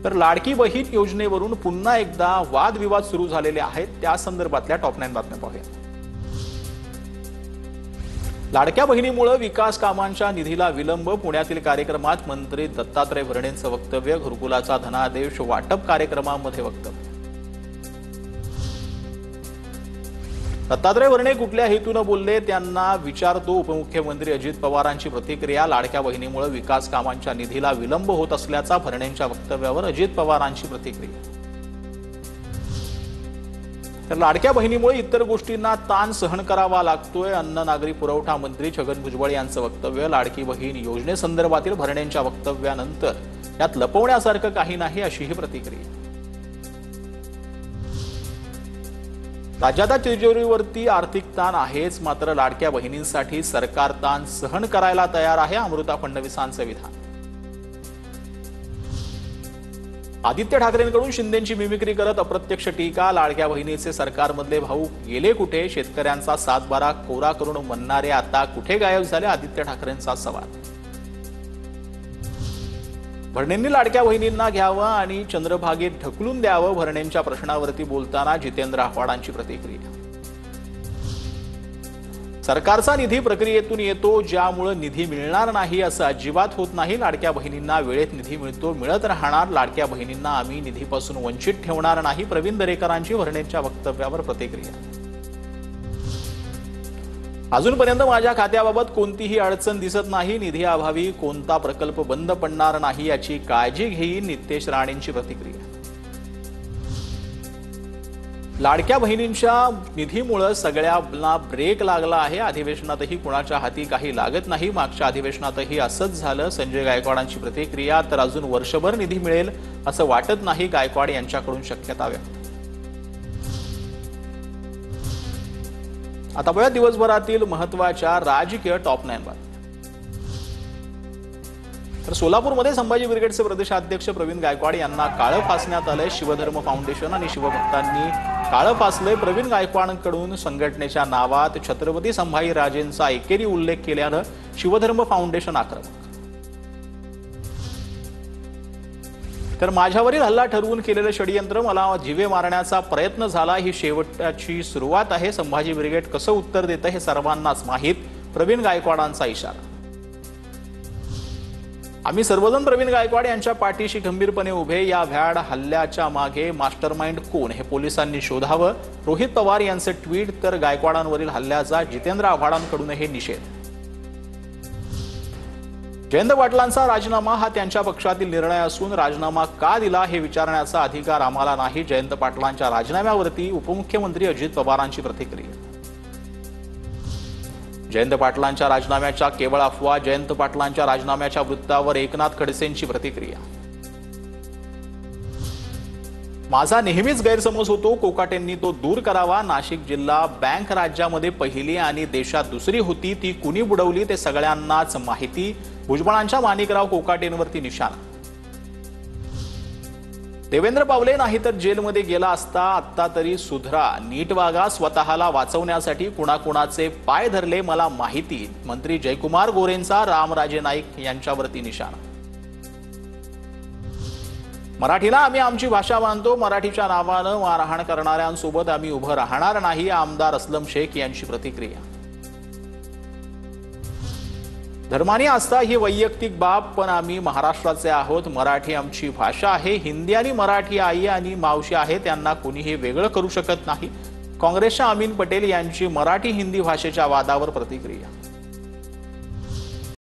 तर लाडकी बहीण योजनेवरून पुन्हा एकदा वादविवाद सुरू झालेले आहेत। त्या संदर्भातल्या टॉप 9 बातम्या पाहूया। लाडक्या बहिणीमुळे विकास कामांच्या निधीला विलंब। पुण्यातील कार्यक्रमात मंत्री दत्तात्रय भरणेंचं वक्तव्य। घरकुलाचा धनादेश वाटप कार्यक्रमामध्ये वक्तव्य। दत्तात्रय भरणे कुठल्या हेतूने बोलले त्यांना विचारतो उपमुख्यमंत्री अजित पवारांची प्रतिक्रिया। लाडक्या बहिणीमुळे विकास कामांच्या निधीला विलंब होत असल्याचा भरणेंच्या वक्तव्यावर अजित पवारांची प्रतिक्रिया। तर लाडक्या बहिणीमुळे इतर गोष्टींना ताण सहन करावा लागतोय। अन्न नागरी पुरवठा मंत्री छगन भुजबळ यांचं वक्तव्य। लाडकी बहीण योजनेसंदर्भातील भरणेंच्या वक्तव्यानंतर यात लपवण्यासारखं काही नाही अशीही प्रतिक्रिया। राज्याच्या तिजोरीवरती आर्थिक ताण आहेच, मात्र लाडक्या बहिणींसाठी सरकार ताण सहन करायला तयार आहे, अमृता फडणवीसांचं विधान। आदित्य ठाकरेंकडून शिंदेंची मिमिक्री करत अप्रत्यक्ष टीका। लाडक्या बहिणीचे सरकारमधले भाऊ गेले कुठे? शेतकऱ्यांचा 7/12 कोरा करून म्हणणारे आता कुठे गायब झाले? आदित्य ठाकरेंचा सवाल। भरणेंनी लाडक्या बहिणींना घ्यावं आणि चंद्रभागेत ढकलून द्यावं, भरणेंच्या प्रश्नावरती बोलताना जितेंद्र आव्हाडांची प्रतिक्रिया। सरकारचा निधी प्रक्रियेतून येतो, ज्यामुळे निधी मिळणार नाही असं अजिबात होत नाही। लाडक्या बहिणींना वेळेत निधी मिळतो, मिळत राहणार। लाडक्या बहिणींना आम्ही निधीपासून वंचित ठेवणार नाही। प्रवीण दरेकरांची भरणेंच्या वक्तव्यावर प्रतिक्रिया। अजूनपर्यंत माझ्या खात्याबाबत कोणतीही अडचण दिसत नाही। निधीअभावी कोणता प्रकल्प बंद पडणार नाही याची काळजी घेईन, नितेश राणेंची प्रतिक्रिया। लाडक्या बहिणींच्या निधीमुळे सगळ्यांना ब्रेक लागला आहे। अधिवेशनातही कुणाच्या हाती काही लागत नाही। मागच्या अधिवेशनातही असंच झालं। संजय गायकवाडांची प्रतिक्रिया। तर अजून वर्षभर निधी मिळेल असं वाटत नाही, गायकवाड यांच्याकडून शक्यता व्यक्त। आता बघा दिवसभरातील महत्त्वाच्या राजकीय टॉप 9 बातम्या। तर सोलापूरमध्ये संभाजी ब्रिगेडचे प्रदेशाध्यक्ष प्रवीण गायकवाड यांना काळं फासण्यात आलंय। शिवधर्म फाउंडेशन आणि शिवभक्तांनी काळं फासलंय। प्रवीण गायकवाडांकडून संघटनेच्या नावात छत्रपती संभाजीराजेंचा एकेरी उल्लेख केल्यानं शिवधर्म फाउंडेशन आक्रमक। तर माझ्यावरील हल्ला ठरवून केलेलं षडयंत्र, मला जीवे मारण्याचा प्रयत्न झाला, ही शेवटची सुरुवात आहे। संभाजी ब्रिगेड कसं उत्तर देतं हे सर्वांनाच माहीत, प्रवीण गायकवाडांचा इशारा। आम्ही सर्वजण प्रवीण गायकवाड यांच्या पाठीशी खंबीरपणे उभे। या भ्याड हल्ल्याच्या मागे मास्टरमाइंड कोण हे पोलिसांनी शोधावं, रोहित पवार यांचं ट्विट। तर गायकवाडांवरील हल्ल्याचा जितेंद्र आव्हाडांकडूनही निषेध। जयंत पाटलांचा राजीनामा हा त्यांच्या पक्षातील निर्णय असून राजीनामा का दिला हे विचारण्याचा अधिकार आम्हाला नाही। जयंत पाटलांच्या राजीनाम्यावरती उपमुख्यमंत्री अजित पवारांची प्रतिक्रिया। जयंत पाटलांच्या राजीनाम्याच्या केवळ अफवा, जयंत पाटलांच्या राजीनाम्याच्या वृत्तावर एकनाथ खडसेंची प्रतिक्रिया। माझा नेहमीच गैरसमज होतो, कोकाटेंनी तो दूर करावा। नाशिक जिल्हा बँक राज्यामध्ये पहिली आणि देशात दुसरी होती, ती कुणी बुडवली ते सगळ्यांनाच माहिती। भुजबळांच्या माणिकराव कोकाटेंवरती निशाणा। देवेंद्र पावले नाही तर जेलमध्ये गेला असता, आत्ता तरी सुधरा, नीट वागा। स्वतःला वाचवण्यासाठी कुणाकुणाचे पाय धरले मला माहिती। मंत्री जयकुमार गोरेंचा रामराजे नाईक यांच्यावरती निशाणा। मराठीला आम्ही आमची भाषा मानतो, मराठीच्या नावानं मारहाण करणाऱ्यांसोबत आम्ही उभं राहणार नाही। आमदार असलम शेख यांची प्रतिक्रिया। धर्मानी आस्था ही वैयक्तिक बाब, पण आम्ही महाराष्ट्राचे आहोत। मराठी आमची भाषा आहे। हिंदी आणि मराठी आई आणि मावशी आहे, त्यांना कोणीही वेगळं करू शकत नाही। काँग्रेसच्या अमीन पटेल यांची मराठी हिंदी भाषेच्या वादावर प्रतिक्रिया।